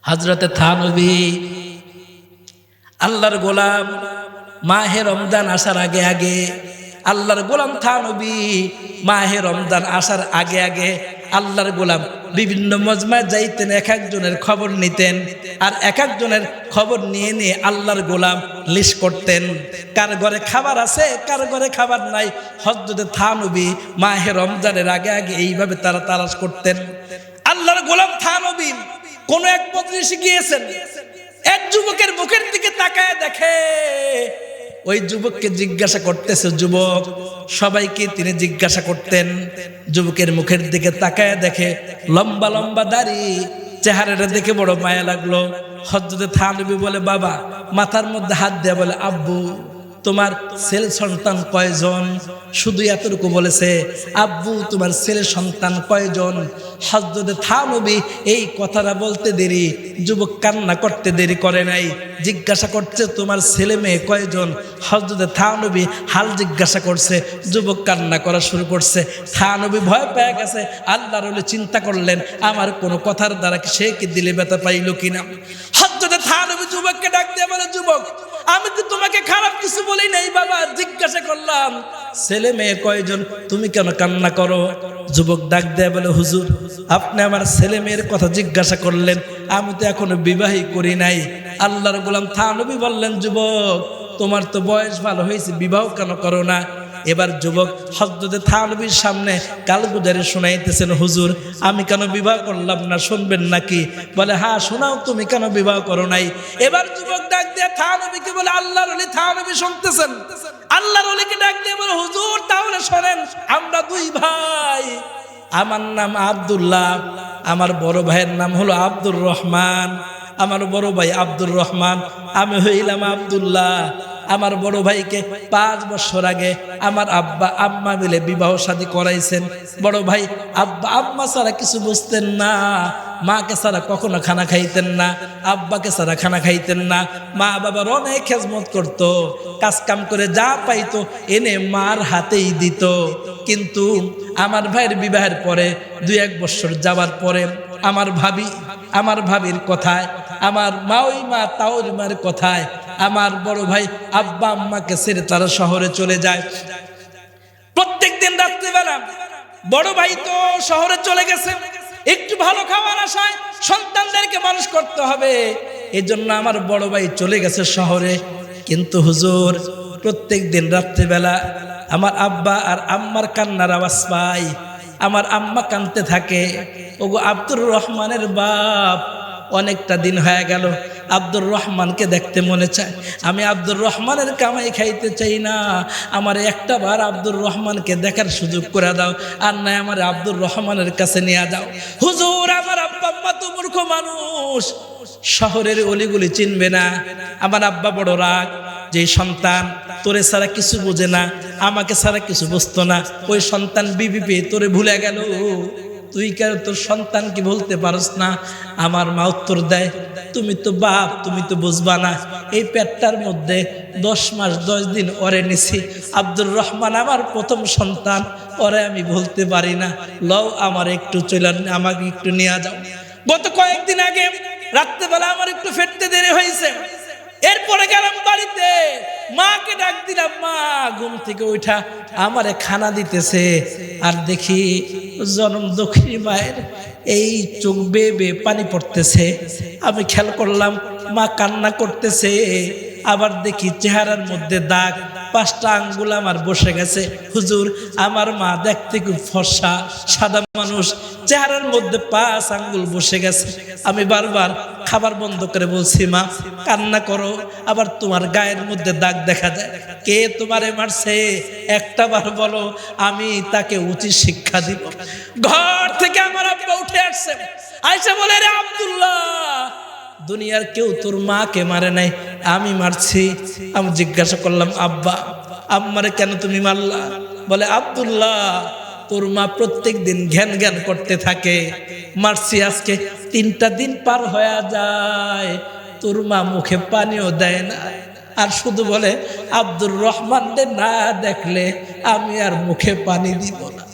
হযরতে থানবী আল্লাহর গোলাম, মাহে রমজান আসার আগে আগে আল্লাহর গোলাম থানবী মাহে রমজান আসার আগে আগে আল্লাহর গোলাম বিভিন্ন মজমায় যাইতেন, এক একজনের খবর নিতেন, আর এক একজনের খবর নিয়ে নিয়ে আল্লাহর গোলাম লিস্ট করতেন, কার ঘরে খাবার আছে কার ঘরে খাবার নাই। হযরতে থানবী মাহে রমজানের আগে আগে এইভাবে তারা তালাশ করতেন। আল্লাহর গোলাম থানবী কোন এক মজলিসে গিয়েছেন, এক যুবকের মুখের দিকে তাকায় দেখে ওই যুবককে জিজ্ঞাসা করতেছে যুবক, সবাইকে তিনি জিজ্ঞাসা করতেন। যুবকের মুখের দিকে তাকায় দেখে লম্বা লম্বা দাড়ি, চেহারাটা দেখে বড় মায়া লাগলো। হযরতে থানবী বলে, বাবা, মাথার মধ্যে হাত দিয়ে বলে, আব্বু তোমার ছেলে সন্তান কয়জন? শুধু এতটুকু বলেছে, আব্বু তোমার ছেলে সন্তান কয়জন? হযরতে থানবী এই কথাটা বলতে দেরি, যুবক কান্না করতে দেরি করে নাই। জিজ্ঞাসা করছে তোমার ছেলে মেয়ে কয়জন? হযরতে থানবী হাল জিজ্ঞাসা করছে, যুবক কান্না করা শুরু করছে। থানবী ভয় পেয়ে গেছে। আল্লাহর ওলি চিন্তা করলেন আমার কোনো কথার দ্বারা সে কি দিলে ব্যথা পাইল কিনা। হযরতে থানবী যুবককে ডাক দিয়ে বলে, যুবক, আমি তো তোমাকে খারাপ কিছু বলি নাই বাবা, জিজ্ঞাসা করলাম ছেলে মেয়ে কয়জন, তুমি কেন কান্না করো? যুবক ডাক দেয় বলে, হুজুর, আপনি আমার ছেলে মেয়ের কথা জিজ্ঞাসা করলেন, আমি তো এখনো বিবাহই করি নাই। আল্লাহর গোলাম থানবী বললেন, যুবক, তোমার তো বয়স ভালো হয়েছে, বিবাহ কেন করো না? এবার যুবক হযরতে থানবীর সামনে কালগুজারি শোনাইতেছেন, হুজুর, আমি কেন বিবাহ করলাম না, শুনবেন নাকি? বলে, হ্যাঁ শোনাও, তুমি কেন বিবাহ করো নাই? এবার যুবক ডাক দিয়ে থানবীকে বলে, আল্লাহর ওলি থানবী শুনতেছেন। আল্লাহর ওলিকে ডাক দিয়ে বলে, হুজুর, তাহলে শোনেন, আমরা দুই ভাই, আমার নাম আব্দুল্লাহ, আমার বড় ভাইয়ের নাম হলো আব্দুর রহমান। আমার বড় ভাই আব্দুর রহমান, আমি হইলাম আব্দুল্লাহ। আমার বড় ভাইকে 5 বছর আগে আমার আব্বা আম্মা মিলে বিবাহ শাদী করাইছেন। বড় ভাই আব্বা আম্মা ছাড়া কিছু বুঝতেন না, মাকে ছাড়া কখনো খানা খাইতেন না, আব্বাকে ছাড়া খানা খাইতেন না। মা বাবার অনেক খেজমত করতো, কাজ কাম করে যা পাইতো এনে মার হাতেই দিত। কিন্তু আমার ভাইয়ের বিবাহের পরে 2-1 বছর যাবার পরে আমার ভাবির কথায়, আমার মাওই মা তাওর মার কথায় আমার বড় ভাই আব্বা আম্মাকে ছেড়ে তারা শহরে চলে যায়। প্রত্যেক দিন রাত্রিবেলা বড় ভাই তো শহরে চলে গেছে, একটু ভালো খাবার আশায় সন্তানদেরকে মানুষ করতে হবে, এই জন্য আমার বড় ভাই চলে গেছে শহরে। কিন্তু হুজুর, প্রত্যেক দিন রাত্রিবেলা আমার আব্বা আর আম্মার কান্নার আওয়াজ পাই। আমার আম্মা কাঁদতে থাকে, ওগো আব্দুর রহমানের বাপ, অনেকটা দিন হয়ে গেল, আব্দুর রহমানকে দেখতে মনে চায়, আমি আব্দুর রহমানের কামাই খাইতে চাই না, আমার একটা বার আব্দুর রহমানকে দেখার সুযোগ করে দাও, আর নাই আমার আব্দুর রহমানের কাছে নিয়ে যাও। হুজুর, আমার আব্বা আম্মা তো মূর্খ মানুষ, শহরের অলিগুলি চিনবে না। আমার আব্বা বড় রাগ, যে সন্তান তোরে ছাড়া কিছু বোঝে না, আমাকে ছাড়া কিছু বুঝতো না, ওই সন্তান বিবি পেয়ে তোরে ভুলে গেল, তুই কেন তোর সন্তান কি বলতে পারস না? আমার মা উত্তর দেয়, তুমি তো বাপ, তুমি তো বুঝবা না, এই পেটটার মধ্যে 10 মাস 10 দিন ওরে নিছি, আব্দুর রহমান আমার প্রথম সন্তান, ওরে আমি বলতে পারি না, লও আমার একটু চলেন, আমাকে একটু নিয়ে যাও। গত কয়েকদিন আগে রাত্রেবেলা আমার একটু ফিরতে দেরি হয়েছে, এরপরে গেলাম বাড়িতে, মাকে ডাক দিলাম, মা ঘুম থেকে উঠা আমারে খানা দিতেছে, আর দেখি জনম দক্ষিণী মায়ের এই চোখ বেয়ে বেয়ে পানি পড়তেছে। আমি খেয়াল করলাম মা কান্না করতেছে, আবার দেখি চেহারার মধ্যে দাগ, 5টা আঙ্গুল আমার বসে গেছে। হুজুর, আমার মা দেখতে খুব ফর্সা সাদা মানুষ, চেহারার মধ্যে 5 আঙ্গুল বসে গেছে। আমি বারবার খাবার বন্ধ করে বলছি, মা কান্না করো, আবার তোমার গায়ের মধ্যে দাগ দেখা যায়, কে তোমারে মারছে একটা বার বলো, আমি তাকে উচিত শিক্ষা দিব। ঘর থেকে আমার আব্বা উঠে আসছে, আয়েশা বলে, রে আব্দুল্লাহ, দুনিয়ার কেউ তোর মাকে মারে নাই, আমি মারছি। আমি জিজ্ঞাসা করলাম, আব্বা আম্মারে কেন তুমি মারলা? বলে, আব্দুল্লাহ, তোর মা প্রত্যেক দিন জ্ঞান জ্ঞান করতে থাকে, মারছি আজকে 3টা দিন পার হয়ে যায়, তোর মা মুখে পানিও দেয় না, আর শুধু বলে আব্দুর রহমানকে না দেখলে আমি আর মুখে পানি দিব না,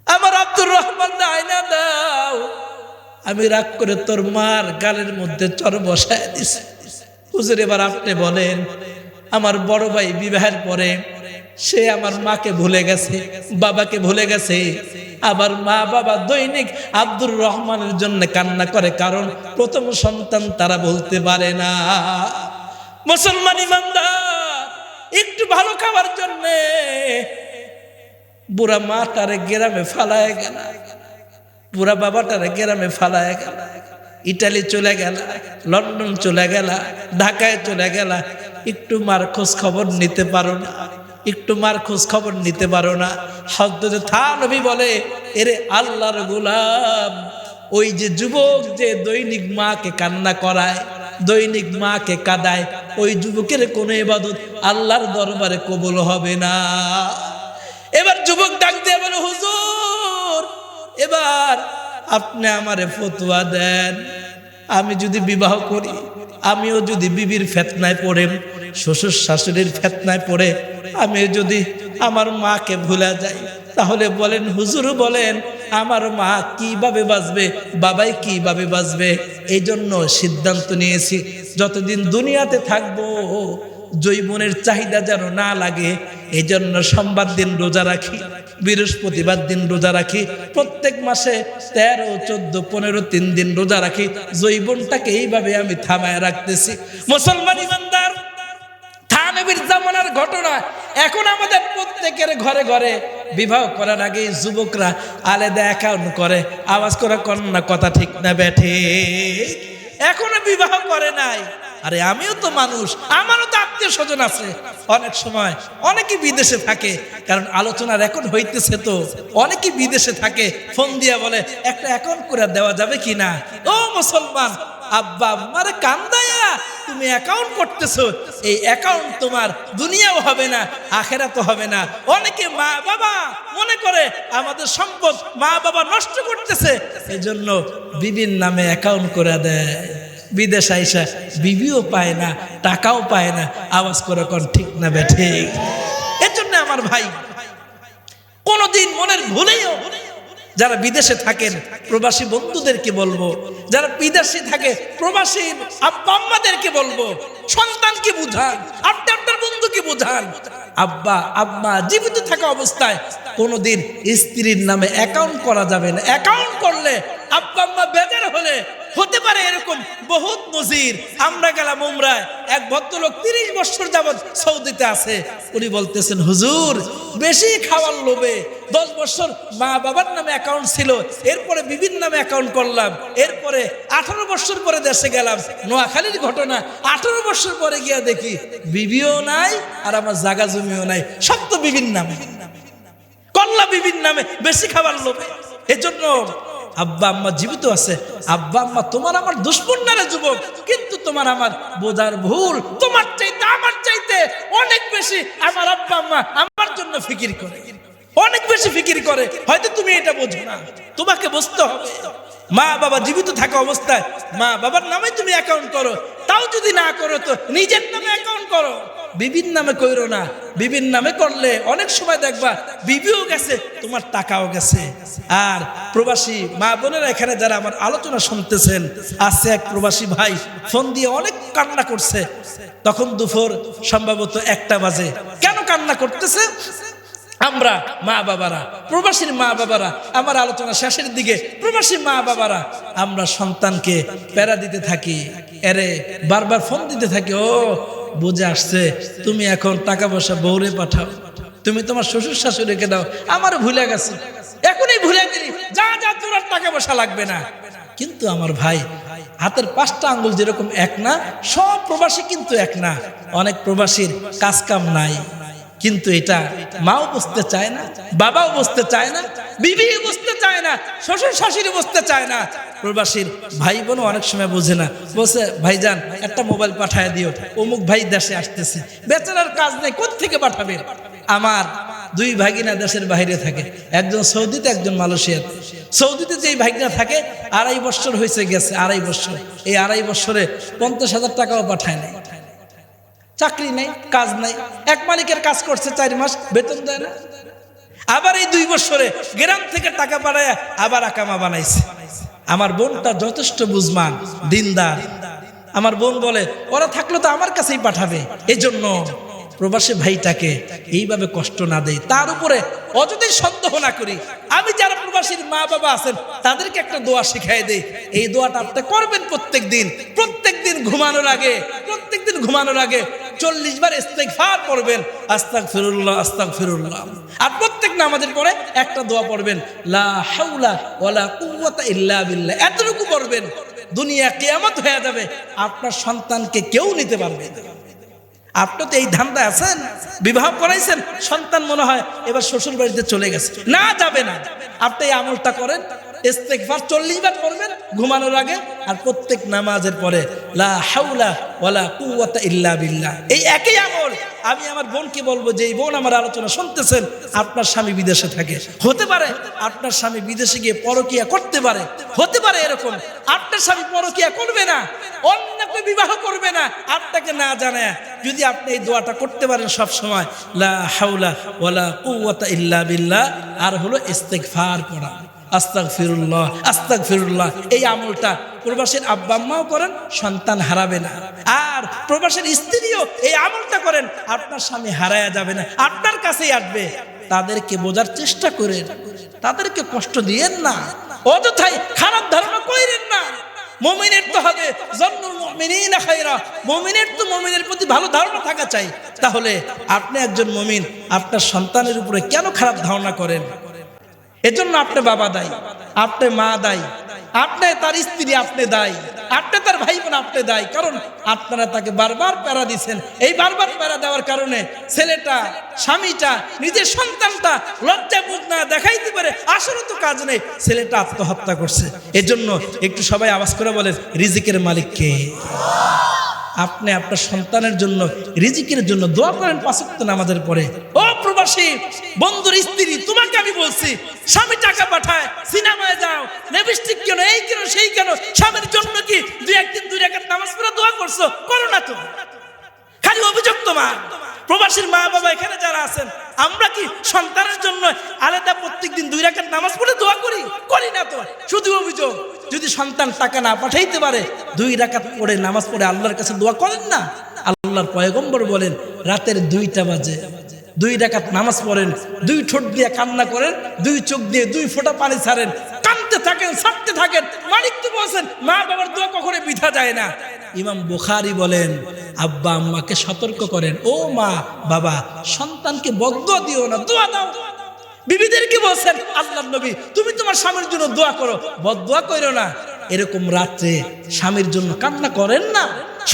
আমার আব্দুর রহমান আয়না দাও। আমি রাগ করে তোর মার গালের মধ্যে চর বসায় দিছি। হুজুর এবার আপনি বলেন, আমার বড় ভাই বিবাহের পরে সে আমার মাকে ভুলে গেছে, বাবাকে ভুলে গেছে। আবার মা বাবা দৈনিক আব্দুর রহমানের জন্য কান্না করে, কারণ প্রথম সন্তান তারা বলতে পারে না। মুসলমান ইমানদার, একটু ভালো খাবার জন্য বুড়া মাটারে গ্রামে ফালায় গেল, বুড়া বাবাটারে গ্রামে ফালায় গেল, ইটালি চলে গেল, লন্ডন চলে গেল, ঢাকায় চলে গেল। একটু মার খোঁজ খবর নিতে পারো না, একটু মার খোঁজ খবর নিতে পারো না। হযরত থানবী বলে, এরে আল্লাহর গোলাম, ওই যে যুবক যে দৈনিক মাকে কান্না করায়, দৈনিক মাকে কাঁদায়, ওই যুবকের কোনো ইবাদত আল্লাহর দরবারে কবুল হবে না। এবার যুবক ডাক দিয়ে বলে, হুজুর এবার আপনি আমারে ফতোয়া দেন, আমি যদি বিবাহ করি, আমিও যদি বিবির ফিতনায় পড়ে, শ্বশুর শাশুড়ির ফিতনায় পড়ে আমি যদি আমার মাকে ভুলে যাই, তাহলে বলেন হুজুর বলেন আমার মা কিভাবে বাঁচবে, বাবাই কিভাবে বাঁচবে? এই জন্য সিদ্ধান্ত নিয়েছি যতদিন দুনিয়াতে থাকবো জৈবনের চাহিদা যেন না লাগে, এই জন্য সোমবার দিন রোজা রাখি, বৃহস্পতিবার দিন রোজা রাখি, প্রত্যেক মাসে 13, 14, 15, 3 দিন রোজা রাখি। জৈবনটাকে এইভাবে আমি থামায় রাখতেছি। মুসলমান ইমানদার, থানবীর জামানার ঘটনা এখন আমাদের প্রত্যেকের ঘরে ঘরে। বিবাহ করার আগে যুবকরা আলাদা অ্যাকাউন্ট করে, আওয়াজ করে কন্যা, কথা ঠিক না বেঠে? এখনো বিবাহ করে নাই। আরে আমিও তো মানুষ, আমারও তো আত্মীয় স্বজন আছে। অনেক সময় অনেকে বিদেশে থাকে, কারণ আলোচনা রেকর্ড হইতেছে, তো অনেকে বিদেশে থাকে। ফোন দিয়া বলে একটা অ্যাকাউন্ট করে দেওয়া যাবে কিনা? ও মুসলমান, আব্বা আম্মারে কান্দায়া তুমি অ্যাকাউন্ট করতেছো, এই অ্যাকাউন্ট তোমার দুনিয়াও হবে না, আখেরাতও হবে না। অনেকে মা বাবা মনে করে আমাদের সম্পদ মা বাবা নষ্ট করতেছে, এই জন্য বিবির নামে অ্যাকাউন্ট করে দেয়। বিদেশ আইসা বিবিও পায় না, টাকাও পায় না। আওয়াজ করে কোন ঠিক না বেঠে? এর জন্য আমার ভাই, কোনদিন মনের ভুলেও যারা বিদেশে থাকেন প্রবাসী বন্ধুদেরকে বলবো, যারা বিদেশে থাকে প্রবাসী আব্বা আম্মাদেরকে বলবো, সন্তানকে বুঝান, আপনার বন্ধুকে বুঝান, আব্বা আম্মা জীবিত থাকা অবস্থায় কোনোদিন স্ত্রীর নামে অ্যাকাউন্ট করা যাবে না। অ্যাকাউন্ট করলে আব্বা আম্মা বেজার হলে হতে পারে এরকম বহুত নজির। আমরা গেলাম উমরায়, এক ভদ্রলোক 30 বছর যাবত সৌদিতে আছে। উনি বলতেছেন, হুজুর বেশি খাওয়ার লোভে 10 বছর মা বাবার নামে অ্যাকাউন্ট ছিল, এরপরে বিবির নামে অ্যাকাউন্ট করলাম, এরপরে 18 বছর পরে দেশে গেলাম। নোয়াখালীর ঘটনা, 18 বছর পরে গিয়া দেখি বিবিও নাই আর আমার জায়গা জমিও নাই, সব তো বিবির নামে, করলা বিবির নামে, বেশি খাবার লোভে। এজন্য আব্বা আম্মা জীবিত আছে, আব্বা আম্মা তোমার আমার দুশ্মন না রে যুবক, কিন্তু তোমার আমার বোঝার ভুল। তোমার চাইতে আমার চাইতে অনেক বেশি আমার আব্বা আম্মা আমার জন্য ফিকির করে, অনেক বেশি ফিকির করে। হয়তো তুমি এটা বোঝো না, তোমাকে বুঝতে হবে। মা বাবা জীবিত থাকা অবস্থায় মা বাবার নামে তুমি অ্যাকাউন্ট করো, তাও যদি না করো তো নিজের নামে অ্যাকাউন্ট করো, বিবির নামে কইরো না। বিবির নামে করলে অনেক সময় দেখবা বিবিও গেছে, তোমার টাকাও গেছে। আর প্রবাসী মা বোনেরা এখানে যারা আমার আলোচনা শুনতেছেন, আছে এক প্রবাসী ভাই ফোন দিয়ে অনেক কান্না করছে। তখন দুপুর সম্ভবত 1টা বাজে। কেন কান্না করতেছে? আমরা মা বাবারা, প্রবাসীর মা বাবারা, আমার আলোচনা শেষের দিকে প্রবাসী মা বাবারা আমরা সন্তানকে প্যারা দিতে থাকি, এরে বারবার ফোন দিতে থাকি, ও বুঝে আসছে তুমি এখন টাকা পয়সা বউরে পাঠাও, তুমি তোমার শ্বশুর শাশুড়িকে দাও, আমার ভুলে গেছে, এখনই ভুলে গেলি, যা যা তোর আর টাকা পয়সা লাগবে না। কিন্তু আমার ভাই, হাতের 5টা আঙ্গুল যেরকম এক না, সব প্রবাসী কিন্তু এক না। অনেক প্রবাসীর কাজ কাম নাই, কিন্তু এটা মাও বুঝতে চায় না, বাবাও বুঝতে চায় না, বিবিও বুঝতে চায় না, শ্বশুর শাশুড়ি বুঝতে চায় না, প্রবাসীর ভাই বোনও অনেক সময় বোঝে না। বলছে ভাইজান একটা মোবাইল পাঠায় দিও, অমুক ভাই দেশে আসতেছে, বেচারার কাজ নেই, কোত্থেকে পাঠাবে? আমার 2 ভাগিনা দেশের বাইরে থাকে, একজন সৌদিতে, একজন মালয়েশিয়াতে। সৌদিতে যেই ভাগিনা থাকে 2.5 বছর হয়েছে গেছে, 2.5 বছর। এই 2.5 বছরে 50,000 টাকাও পাঠায় নাই, চাকরি নেই, কাজ নাই, এক মালিকের কাজ করছে 4 মাস, বেতন দেয় না। আবার এই 2 বছরে গ্রাম থেকে টাকা পাঠায় আবার আকামা বানাইছে। আমার বোনটা যথেষ্ট বুঝমান, দিনদার। আমার বোন বলে ওরা থাকলে তো আমার কাছেই পাঠাবে, এজন্য প্রবাসী ভাইটাকে এইভাবে কষ্ট না দেই, তার উপরে অযথাই সন্দেহ না করি। আমি যারা প্রবাসীর মা বাবা আছেন তাদেরকে একটা দোয়া শিখাই দেই। এই দোয়াটা আপনি করবেন প্রত্যেক দিন ঘুমানোর আগে 40 বার ইস্তেগফার পড়বেন, আস্তাগফিরুল্লাহ আস্তাগফিরুল্লাহ। আর প্রত্যেক নামাজের পরে একটা দোয়া পড়বেন, লা হাওলা ওয়ালা কুওয়াতা ইল্লা বিল্লাহ। এতটুকু পড়বেন, দুনিয়া কিয়ামত হয়ে যাবে, আপনার সন্তানকে কেউ নিতে পারবে না। আপনি তো এই ধান্দা আছেন, বিবাহ করাইছেন, সন্তান মনে হয় এবার শ্বশুর বাড়িতে চলে গেছে, না যাবে না। আপনি এই আমলটা করেন, ইস্তেগফার 40 বার করবেন ঘুমানোর আগে, আর প্রত্যেক নামাজের পরে লা হাওলা ওয়ালা কুওয়াতা ইল্লা বিল্লাহ। এই একই আমল আমি আমার বোনকে বলবো যে এই বোন আমার আলোচনা শুনতেছেন, আপনার স্বামী বিদেশে থাকে, হতে পারে আপনার স্বামী বিদেশে গিয়ে পরকিয়া করতে পারে, হতে পারে এরকম। আপনার স্বামী পরকিয়া করবে না, অন্যকে বিবাহ করবে না, আপনাকে না জানায়। যদি আপনি এই দোয়াটা করতে পারেন সব সময়, লা হাওলা ওয়ালা কুওয়াতা ইল্লা বিল্লাহ, আর হলো ইস্তেগফার পড়া, আস্তাগফিরুল্লাহ আস্তাগফিরুল্লাহ। এই আমলটা প্রবাসীর আব্বা আম্মাও করেন, সন্তান হারাবে না। আর প্রবাসীর স্ত্রীও এই আমলটা করেন, আপনার স্বামী হারায়া যাবে না, আপনার কাছেই আসবে। তাদেরকে বোঝার চেষ্টা করেন, তাদেরকে কষ্ট দিয়েন না, অযথাই খারাপ ধারণা করেন না। মুমিনের তো হবে জন্নুল মুমিনিনা খায়রা, মুমিনের তো মুমিনের প্রতি ভালো ধারণা থাকা চাই। তাহলে আপনি একজন মুমিন, আপনার সন্তানের উপরে কেন খারাপ ধারণা করেন? এজন্য আপনি বাবা দায়ী, আপনি মা দায়ী, আপনি তার স্ত্রী আপনি দায়ী, আপনি তার ভাই বোন আপনি দায়ী। কারণ আপনারা তাকে বারবার প্যারা দিচ্ছেন। এই বারবার প্যারা দেওয়ার কারণে ছেলেটা, স্বামীটা, নিজের সন্তানটা লজ্জা বুঝ না দেখাইতে পারে, আসলে তো কাজ নেই, ছেলেটা আত্মহত্যা করছে। এজন্য একটু সবাই আওয়াজ করে বলেন, রিজিকের মালিক কে? আপনি আপনার সন্তানের জন্য, রিজিকের জন্য দোয়া করেন 5 ওয়াক্ত নামাজের পরে। ও প্রবাসী বন্ধুর স্ত্রী, তোমাকে আমি বলছি, স্বামী টাকা পাঠায়, সিনেমায় যাও, লিপস্টিক কেন, এই কেন, সেই কেন, স্বামীর জন্য কি 2 রাকাত নামাজ পড়ে দোয়া করছো? করো না তো, খালি অভিযোগ তোমার। প্রবাসীর মা বাবা এখানে যারা আছেন, আমরা কি সন্তানের জন্য আলাদা প্রত্যেকদিন 2 রাকাত নামাজ পড়ে দোয়া করি? করি না তো, শুধু অভিযোগ। যদি সন্তান টাকা না পাঠাইতে পারে, 2 রাকাত পড়ে নামাজ পড়ে আল্লাহর কাছে দোয়া করেন না। আল্লাহর পয়গম্বর বলেন, রাতের 2টা বাজে 2 রাকাত নামাজ পড়েন, 2 ঠোঁট দিয়ে কান্না করেন, 2 চোখ দিয়ে 2 ফোঁটা পানি ছাড়েন, কাঁদতে থাকেন, ছাড়তে থাকেন। মালিক তো বলছেন, মা বাবার দোয়া কখনো বৃথা যায় না। ইমাম বুখারী বলেন, আব্বা আম্মাকে সতর্ক করেন, ও মা বাবা, সন্তানকে বদদুয়া দিও না, দোয়া দাও। বিবিদেরকে বলছেন আল্লাহর নবী, তুমি তোমার স্বামীর জন্য দোয়া করো, বদদুয়া করো না। এরকম রাত্রে স্বামীর জন্য কান্না করেন না,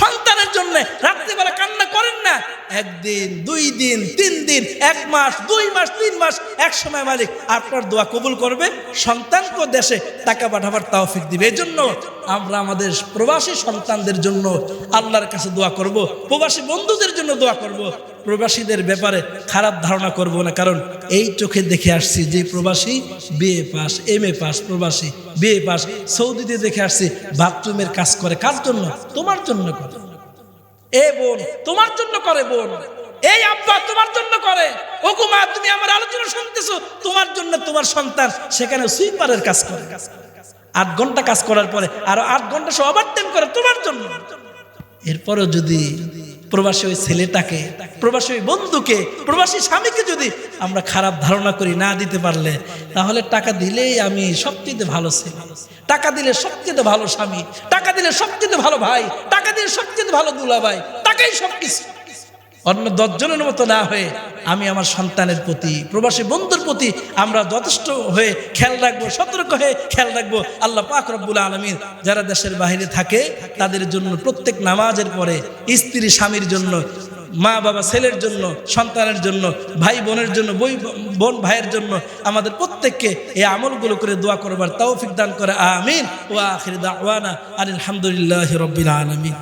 সন্তানের জন্য রাত্রিবেলা কান্না করেন না। 1 দিন 2 দিন 3 দিন 1 মাস 2 মাস 3 মাস, এক সময় মালিক আপনার দোয়া কবুল করবে, সন্তানকে দেশে টাকা পাঠাবার তৌফিক দিবে। এজন্য আমরা আমাদের প্রবাসী সন্তানদের জন্য আল্লাহর কাছে দোয়া করব, প্রবাসী বন্ধুদের জন্য দোয়া করব, প্রবাসীদের ব্যাপারে খারাপ ধারণা করব না। কারণ এই চোখে দেখে আসছি যে প্রবাসী বিএ পাস, MA পাস, প্রবাসী বিএ পাস, সৌদিতে দেখে আসছি বাথরুমের কাজ করে, কার জন্য? তোমার জন্য করে। এ বোন তোমার জন্য করে, বোন এই আব্বা তোমার জন্য করে। ওগো মা, তুমি আমার আলোচনা শুনতেছো, তোমার জন্য তোমার সন্তান সেখানে সুইপারের কাজ করে, 8 ঘন্টা কাজ করার পরে আরো 8 ঘন্টা সে ওভারটাইম করে তোমার জন্য। এরপরও যদি প্রবাসী ওই ছেলেটাকে, প্রবাসী ওই বন্ধুকে, প্রবাসী স্বামীকে যদি আমরা খারাপ ধারণা করি, না দিতে পারলে, তাহলে টাকা দিলেই আমি সবচেয়ে ভালো ছেলে, টাকা দিলে সবচেয়ে ভালো স্বামী, টাকা দিলে সবচেয়ে ভালো ভাই, টাকা দিলে সবচেয়ে ভালো দুলাভাই, টাকাই সবকিছু। অন্য 10 জনের মতো না হয়ে আমি আমার সন্তানের প্রতি, প্রবাসী বন্ধুর প্রতি আমরা যথেষ্ট হয়ে খেয়াল রাখবো, সতর্ক হয়ে খেয়াল রাখবো। আল্লাহ পাক রব্বুল আলামিন যারা দেশের বাইরে থাকে তাদের জন্য প্রত্যেক নামাজের পরে স্ত্রী স্বামীর জন্য, মা বাবা ছেলের জন্য, সন্তানের জন্য, ভাই বোনের জন্য, বোন ভাইয়ের জন্য আমাদের প্রত্যেককে এই আমলগুলো করে দোয়া করবার তৌফিক দান করে। আমিন। ওয়া আখির দাওয়ানা আলহামদুলিল্লাহি রাব্বিল আলামিন।